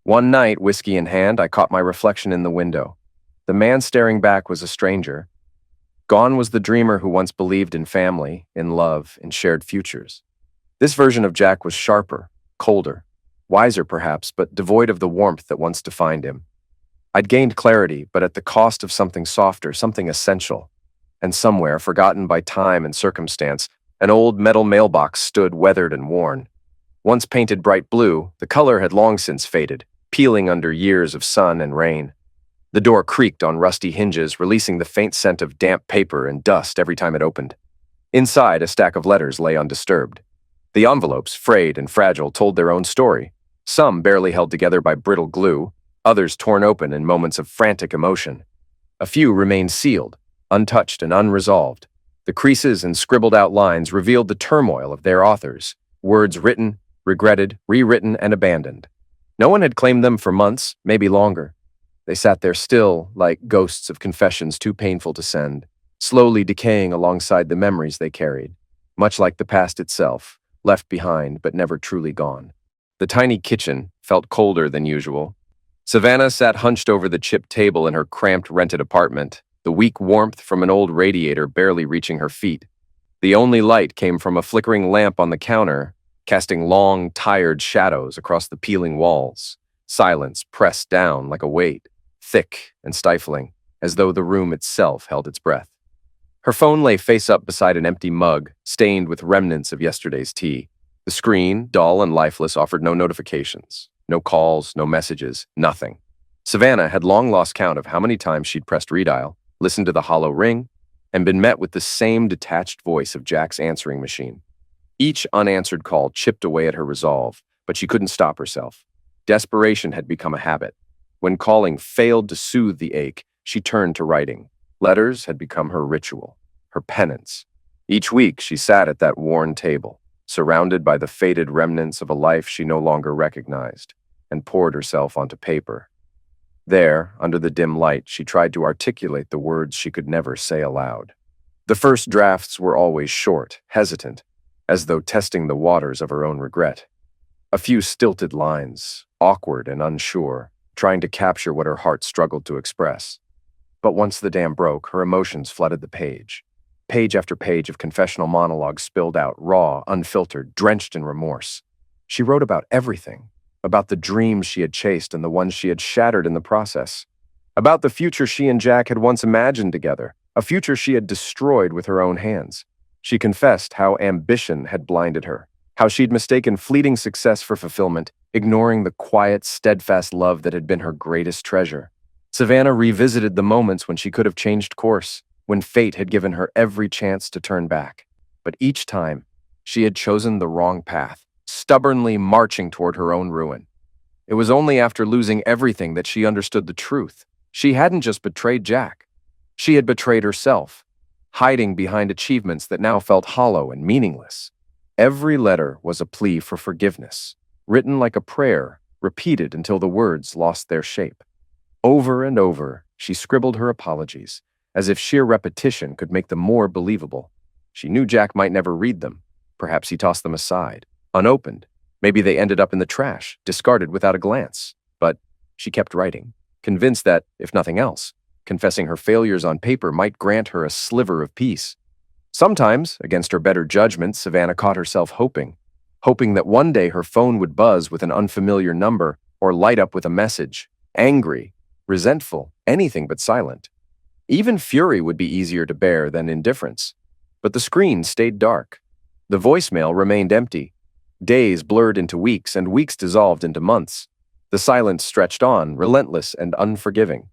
One night, whiskey in hand, I caught my reflection in the window. The man staring back was a stranger. Gone was the dreamer who once believed in family, in love, in shared futures. This version of Jack was sharper, colder, wiser perhaps, but devoid of the warmth that once defined him. I'd gained clarity, but at the cost of something softer, something essential. And somewhere, forgotten by time and circumstance, an old metal mailbox stood weathered and worn. Once painted bright blue, the color had long since faded, peeling under years of sun and rain. The door creaked on rusty hinges, releasing the faint scent of damp paper and dust every time it opened. Inside, a stack of letters lay undisturbed. The envelopes, frayed and fragile, told their own story. Some barely held together by brittle glue, others torn open in moments of frantic emotion. A few remained sealed, untouched and unresolved. The creases and scribbled-out lines revealed the turmoil of their authors, words written, regretted, rewritten, and abandoned. No one had claimed them for months, maybe longer. They sat there still, like ghosts of confessions too painful to send, slowly decaying alongside the memories they carried, much like the past itself, left behind but never truly gone. The tiny kitchen felt colder than usual. Savannah sat hunched over the chipped table in her cramped rented apartment, the weak warmth from an old radiator barely reaching her feet. The only light came from a flickering lamp on the counter, casting long, tired shadows across the peeling walls. Silence pressed down like a weight, thick and stifling, as though the room itself held its breath. Her phone lay face up beside an empty mug, stained with remnants of yesterday's tea. The screen, dull and lifeless, offered no notifications, no calls, no messages, nothing. Savannah had long lost count of how many times she'd pressed redial, listened to the hollow ring, and been met with the same detached voice of Jack's answering machine. Each unanswered call chipped away at her resolve, but she couldn't stop herself. Desperation had become a habit. When calling failed to soothe the ache, she turned to writing. Letters had become her ritual, her penance. Each week, she sat at that worn table, surrounded by the faded remnants of a life she no longer recognized, and poured herself onto paper. There, under the dim light, she tried to articulate the words she could never say aloud. The first drafts were always short, hesitant, as though testing the waters of her own regret. A few stilted lines, awkward and unsure, trying to capture what her heart struggled to express. But once the dam broke, her emotions flooded the page. Page after page of confessional monologues spilled out, raw, unfiltered, drenched in remorse. She wrote about everything, about the dreams she had chased and the ones she had shattered in the process, about the future she and Jack had once imagined together, a future she had destroyed with her own hands. She confessed how ambition had blinded her, how she'd mistaken fleeting success for fulfillment, ignoring the quiet, steadfast love that had been her greatest treasure. Savannah revisited the moments when she could have changed course, when fate had given her every chance to turn back. But each time, She had chosen the wrong path, stubbornly marching toward her own ruin. It was only after losing everything that she understood the truth. She hadn't just betrayed Jack. She had betrayed herself, hiding behind achievements that now felt hollow and meaningless. Every letter was a plea for forgiveness, written like a prayer, repeated until the words lost their shape. Over and over, she scribbled her apologies, as if sheer repetition could make them more believable. She knew Jack might never read them. Perhaps he tossed them aside, unopened. Maybe they ended up in the trash, discarded without a glance. But she kept writing, convinced that, if nothing else, confessing her failures on paper might grant her a sliver of peace. Sometimes, against her better judgment, Savannah caught herself hoping that one day her phone would buzz with an unfamiliar number or light up with a message, angry, resentful, anything but silent. Even fury would be easier to bear than indifference. But the screen stayed dark. The voicemail remained empty. Days blurred into weeks, and weeks dissolved into months. The silence stretched on, relentless and unforgiving.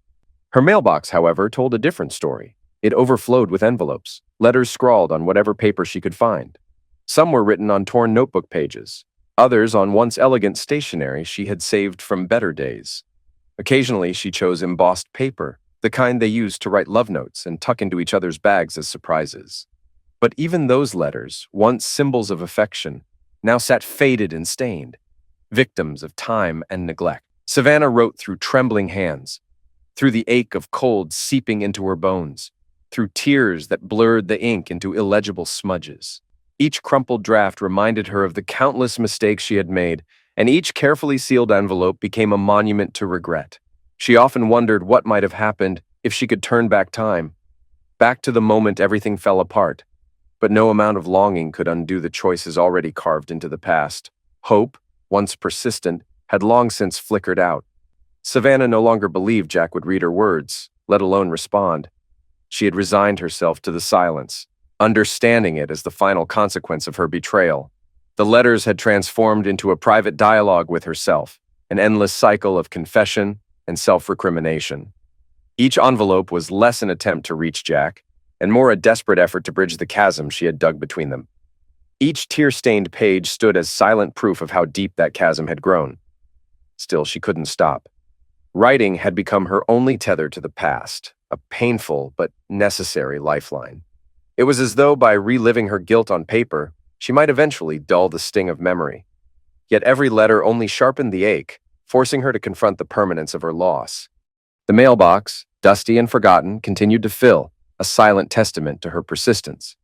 Her mailbox, however, told a different story. It overflowed with envelopes, letters scrawled on whatever paper she could find. Some were written on torn notebook pages, others on once elegant stationery she had saved from better days. Occasionally, she chose embossed paper, the kind they used to write love notes and tuck into each other's bags as surprises. But even those letters, once symbols of affection, now sat faded and stained, victims of time and neglect. Savannah wrote through trembling hands, through the ache of cold seeping into her bones, through tears that blurred the ink into illegible smudges. Each crumpled draft reminded her of the countless mistakes she had made, and each carefully sealed envelope became a monument to regret. She often wondered what might have happened if she could turn back time, back to the moment everything fell apart. But no amount of longing could undo the choices already carved into the past. Hope, once persistent, had long since flickered out. Savannah no longer believed Jack would read her words, let alone respond. She had resigned herself to the silence, understanding it as the final consequence of her betrayal. The letters had transformed into a private dialogue with herself, an endless cycle of confession and self-recrimination. Each envelope was less an attempt to reach Jack, and more a desperate effort to bridge the chasm she had dug between them. Each tear-stained page stood as silent proof of how deep that chasm had grown. Still, she couldn't stop. Writing had become her only tether to the past, a painful but necessary lifeline. It was as though by reliving her guilt on paper, she might eventually dull the sting of memory. Yet every letter only sharpened the ache, forcing her to confront the permanence of her loss. The mailbox, dusty and forgotten, continued to fill, a silent testament to her persistence.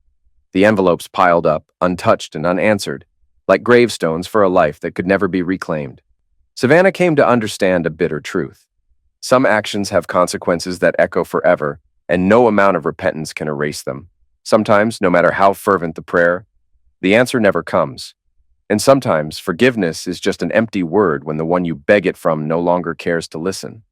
The envelopes piled up, untouched and unanswered, like gravestones for a life that could never be reclaimed. Savannah came to understand a bitter truth. Some actions have consequences that echo forever, and no amount of repentance can erase them. Sometimes, no matter how fervent the prayer, the answer never comes. And sometimes, forgiveness is just an empty word when the one you beg it from no longer cares to listen.